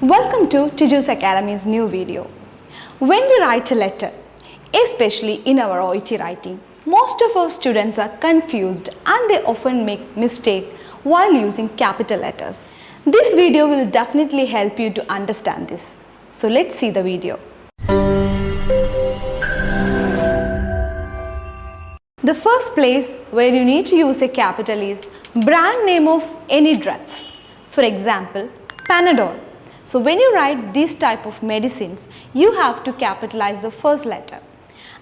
Welcome to Tiju's Academy's new video. When we write a letter, especially in our OET writing, most of our students are confused and they often make mistake while using capital letters. This video will definitely help you to understand this. So let's see the video. The first place where you need to use a capital is brand name of any drugs. For example, Panadol. So when you write this type of medicines, you have to capitalize the first letter.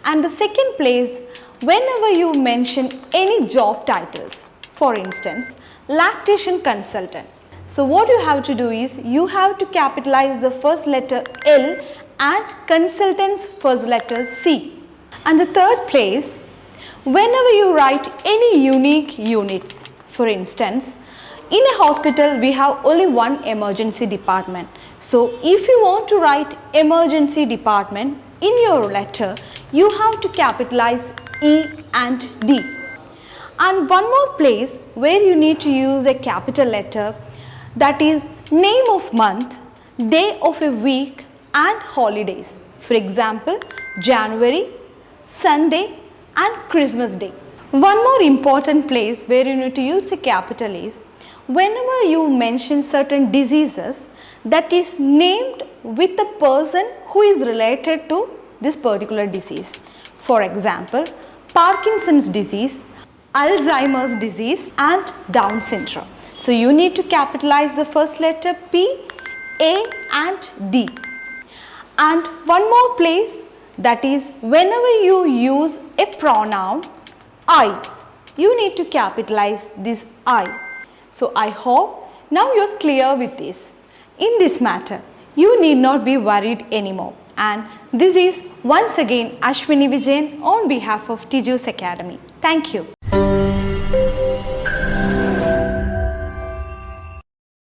And the second place, whenever you mention any job titles, for instance, lactation consultant. So what you have to do is, you have to capitalize the first letter L and consultant's first letter C. And the third place, whenever you write any unique units, for instance, in a hospital we have only one emergency department. So if you want to write emergency department in your letter, you have to capitalize E and D. And one more place where you need to use a capital letter, that is name of month, day of a week and holidays. For example, January, Sunday and Christmas Day. One more important place where you need to use a capital is whenever you mention certain diseases that is named with the person who is related to this particular disease. For example, Parkinson's disease, Alzheimer's disease and Down syndrome. So you need to capitalize the first letter P, A and D. And one more place, that is whenever you use a pronoun I, you need to capitalize this I. So I hope now you are clear with this. In this matter, you need not be worried anymore. And this is once again Ashwini Vijayan on behalf of Tiju's Academy. Thank you.